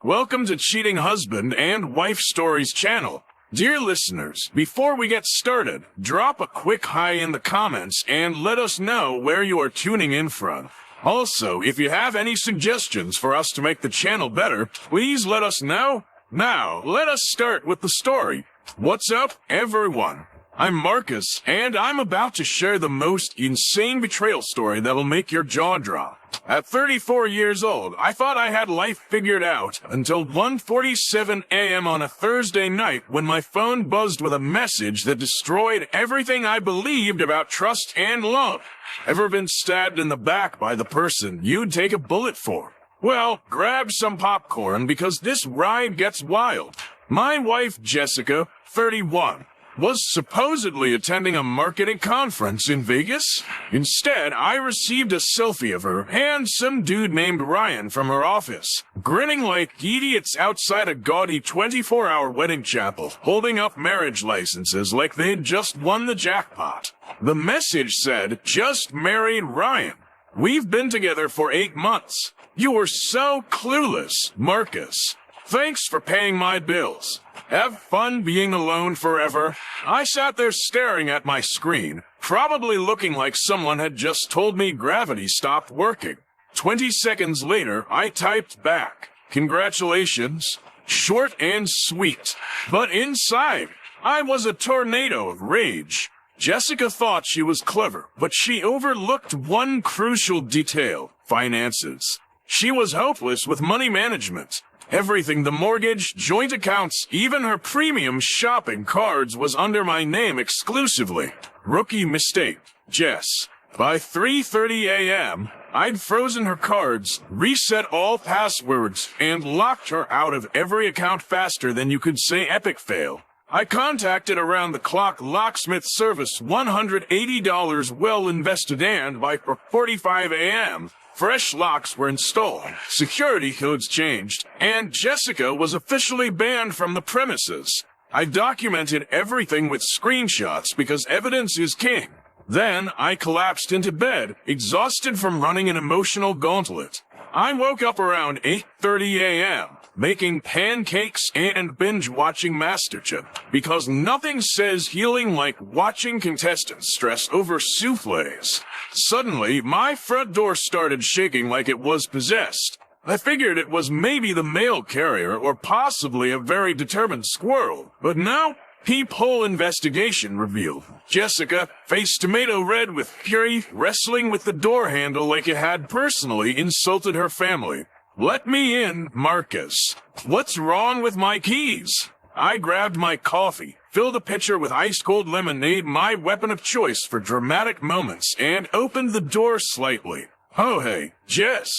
Welcome to Cheating Husband and Wife Stories channel. Dear listeners, before we get started, drop a quick hi in the comments and let us know where you are tuning in from. Also, if you have any suggestions for us to make the channel better, please let us know. Now, let us start with the story. What's up, everyone? I'm Marcus, and I'm about to share the most insane betrayal story that'll make your jaw drop. At 34 years old, I thought I had life figured out until 1:47 a.m. on a Thursday night when my phone buzzed with a message that destroyed everything I believed about trust and love. Ever been stabbed in the back by the person you'd take a bullet for? Well, grab some popcorn because this ride gets wild. My wife, Jessica, 31, was supposedly attending a marketing conference in Vegas. Instead, I received a selfie of her and some dude named Ryan from her office, grinning like idiots outside a gaudy 24-hour wedding chapel, holding up marriage licenses like they'd just won the jackpot. The message said, "Just married Ryan. We've been together for 8 months. You were so clueless, Marcus. Thanks for paying my bills. Have fun being alone forever." I sat there staring at my screen, probably looking like someone had just told me gravity stopped working. 20 seconds later, I typed back, "Congratulations." Short and sweet. But inside, I was a tornado of rage. Jessica thought she was clever, but she overlooked one crucial detail: finances. She was hopeless with money management. Everything, the mortgage, joint accounts, even her premium shopping cards was under my name exclusively. Rookie mistake, Jess. By 3:30 a.m., I'd frozen her cards, reset all passwords, and locked her out of every account faster than you could say epic fail. I contacted around-the-clock locksmith service, $180 well invested, and by 4:45 a.m., fresh locks were installed, security codes changed, and Jessica was officially banned from the premises. I documented everything with screenshots because evidence is king. Then I collapsed into bed, exhausted from running an emotional gauntlet. I woke up around 8:30 a.m., making pancakes and binge-watching MasterChef, because nothing says healing like watching contestants stress over soufflés. Suddenly, my front door started shaking like it was possessed. I figured it was maybe the mail carrier or possibly a very determined squirrel, but now, peephole investigation revealed Jessica, face tomato red with fury, wrestling with the door handle like it had personally insulted her family. "Let me in, Marcus. What's wrong with my keys?" I grabbed my coffee, filled a pitcher with ice-cold lemonade, my weapon of choice for dramatic moments, and opened the door slightly. "Oh hey, Jess.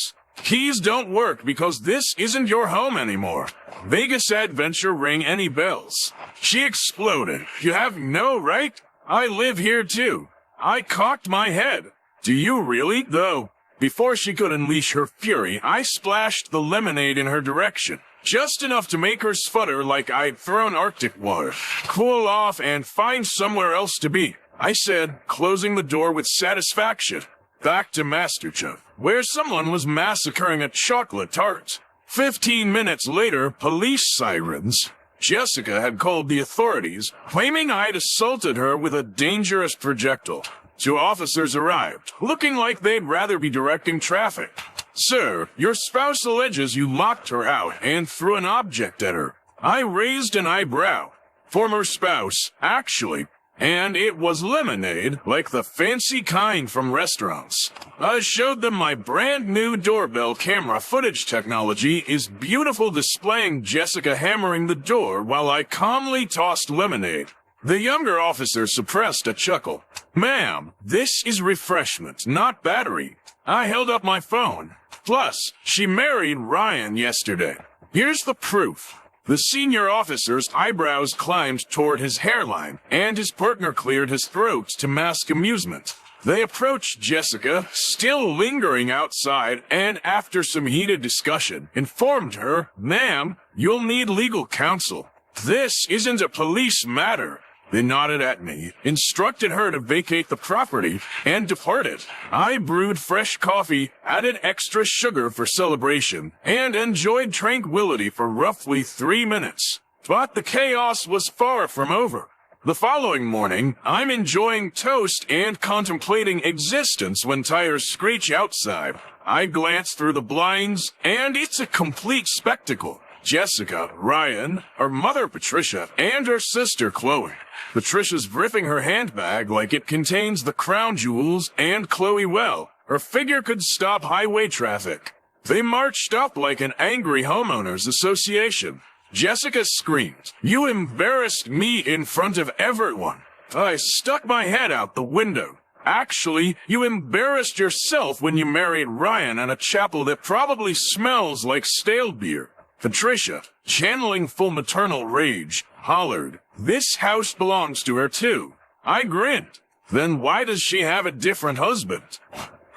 Keys don't work because this isn't your home anymore. Vegas adventure ring any bells?" She exploded. "You have no right? I live here too." I cocked my head. "Do you really, though?" Before she could unleash her fury, I splashed the lemonade in her direction, just enough to make her sputter like I'd thrown Arctic water. "Cool off and find somewhere else to be," I said, closing the door with satisfaction. Back to MasterChef, where someone was massacring a chocolate tart. 15 minutes later, police sirens. Jessica had called the authorities, claiming I'd assaulted her with a dangerous projectile. 2 officers arrived, looking like they'd rather be directing traffic. "Sir, your spouse alleges you locked her out and threw an object at her." I raised an eyebrow. "Former spouse, actually. And it was lemonade, like the fancy kind from restaurants." I showed them my brand new doorbell camera footage technology is beautiful, displaying Jessica hammering the door while I calmly tossed lemonade. The younger officer suppressed a chuckle. "Ma'am, this is refreshment, not battery." I held up my phone. "Plus, she married Ryan yesterday. Here's the proof." The senior officer's eyebrows climbed toward his hairline, and his partner cleared his throat to mask amusement. They approached Jessica, still lingering outside, and after some heated discussion, informed her, "Ma'am, you'll need legal counsel. This isn't a police matter. They nodded at me, instructed her to vacate the property, and departed. I brewed fresh coffee, added extra sugar for celebration, and enjoyed tranquility for roughly 3 minutes. But the chaos was far from over. The following morning, I'm enjoying toast and contemplating existence when tires screech outside. I glance through the blinds, and it's a complete spectacle. Jessica, Ryan, her mother Patricia, and her sister Chloe. Patricia's ripping her handbag like it contains the crown jewels, and Chloe well. Her figure could stop highway traffic. They marched up like an angry homeowners association. Jessica screamed, "You embarrassed me in front of everyone." I stuck my head out the window. "Actually, you embarrassed yourself when you married Ryan in a chapel that probably smells like stale beer." Patricia, channeling full maternal rage, hollered, "This house belongs to her too." I grinned. "Then why does she have a different husband?"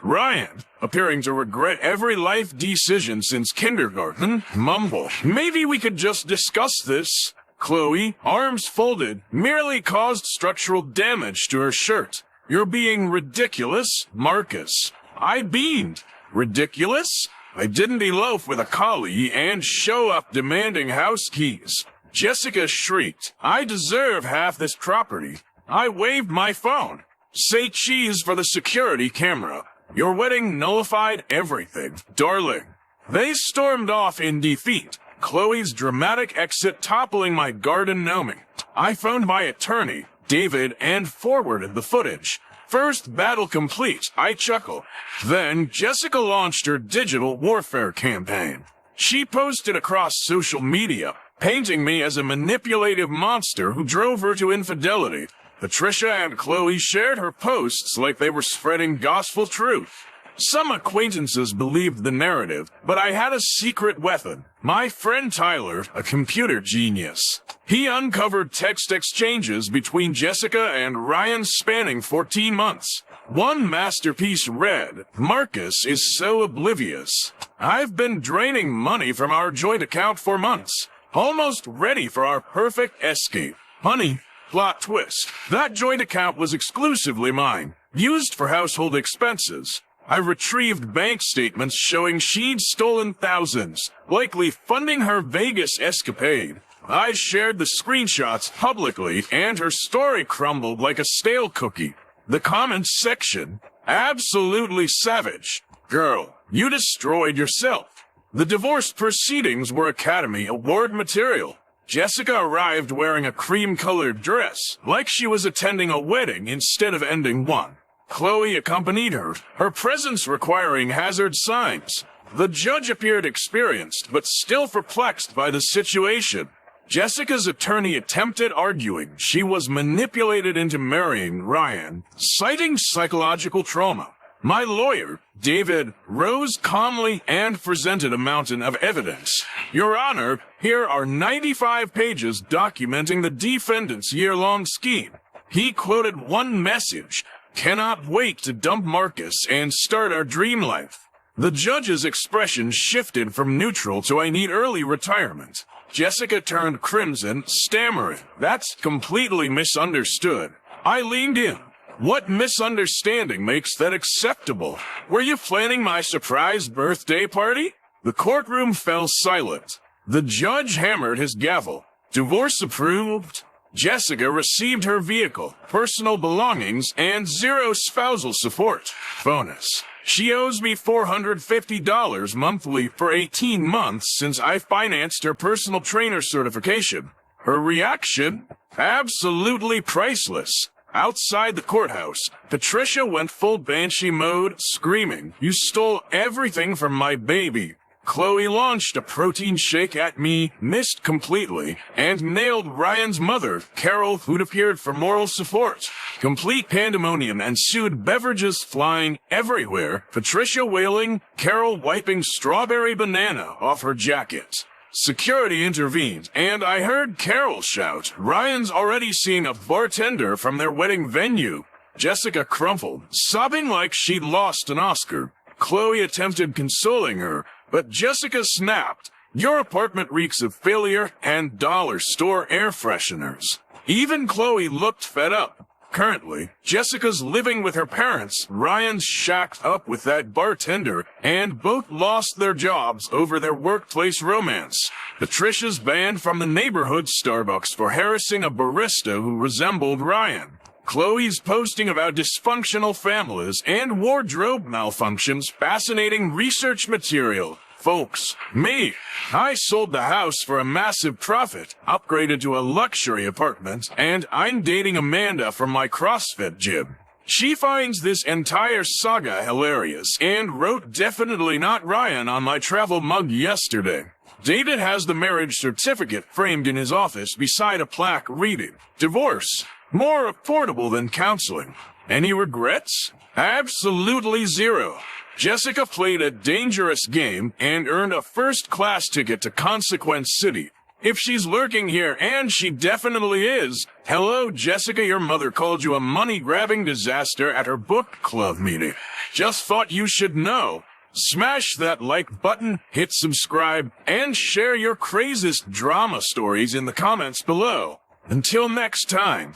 Ryan, appearing to regret every life decision since kindergarten, mumbled, "Maybe we could just discuss this." Chloe, arms folded, merely caused structural damage to her shirt. "You're being ridiculous, Marcus." I beamed. Ridiculous? I didn't elope with a collie and show up demanding house keys. Jessica shrieked, "I deserve half this property." I waved my phone. "Say cheese for the security camera. Your wedding nullified everything, darling." They stormed off in defeat, Chloe's dramatic exit toppling my garden gnoming. I phoned my attorney, David, and forwarded the footage. First battle complete, I chuckle. Then Jessica launched her digital warfare campaign. She posted across social media, painting me as a manipulative monster who drove her to infidelity. Patricia and Chloe shared her posts like they were spreading gospel truth. Some acquaintances believed the narrative, but I had a secret weapon. My friend Tyler, a computer genius. He uncovered text exchanges between Jessica and Ryan spanning 14 months. One masterpiece read, "Marcus is so oblivious. I've been draining money from our joint account for months, almost ready for our perfect escape. Honey, plot twist. That joint account was exclusively mine, used for household expenses. I retrieved bank statements showing she'd stolen thousands, likely funding her Vegas escapade. I shared the screenshots publicly, and her story crumbled like a stale cookie. The comments section, absolutely savage. Girl, you destroyed yourself." The divorce proceedings were Academy Award material. Jessica arrived wearing a cream-colored dress, like she was attending a wedding instead of ending one. Chloe accompanied her, her presence requiring hazard signs. The judge appeared experienced, but still perplexed by the situation. Jessica's attorney attempted arguing she was manipulated into marrying Ryan, citing psychological trauma. My lawyer, David, rose calmly and presented a mountain of evidence. "Your Honor, here are 95 pages documenting the defendant's year-long scheme." He quoted one message, "Cannot wait to dump Marcus and start our dream life." The judge's expression shifted from neutral to "I need early retirement." Jessica turned crimson, stammering, "That's completely misunderstood." I leaned in. "What misunderstanding makes that acceptable? Were you planning my surprise birthday party?" The courtroom fell silent. The judge hammered his gavel. "Divorce approved." Jessica received her vehicle, personal belongings, and 0 spousal support. Bonus. She owes me $450 monthly for 18 months since I financed her personal trainer certification. Her reaction? Absolutely priceless. Outside the courthouse, Patricia went full banshee mode, screaming, "You stole everything from my baby." Chloe launched a protein shake at me, missed completely, and nailed Ryan's mother, Carol, who'd appeared for moral support. Complete pandemonium ensued, beverages flying everywhere, Patricia wailing, Carol wiping strawberry banana off her jacket. Security intervened, and I heard Carol shout, "Ryan's already seen a bartender from their wedding venue." Jessica crumpled, sobbing like she'd lost an Oscar. Chloe attempted consoling her, but Jessica snapped, "Your apartment reeks of failure and dollar store air fresheners." Even Chloe looked fed up. Currently, Jessica's living with her parents, Ryan's shacked up with that bartender, and both lost their jobs over their workplace romance. Patricia's banned from the neighborhood Starbucks for harassing a barista who resembled Ryan. Chloe's posting about dysfunctional families and wardrobe malfunctions, fascinating research material. Folks, me, I sold the house for a massive profit, upgraded to a luxury apartment, and I'm dating Amanda from my CrossFit gym. She finds this entire saga hilarious and wrote definitely not Ryan on my travel mug yesterday. David has the marriage certificate framed in his office beside a plaque reading, "Divorce, more affordable than counseling." Any regrets? Absolutely zero. Jessica played a dangerous game and earned a first-class ticket to Consequence City. If she's lurking here, and she definitely is, hello, Jessica, your mother called you a money-grabbing disaster at her book club meeting. Just thought you should know. Smash that like button, hit subscribe, and share your craziest drama stories in the comments below. Until next time.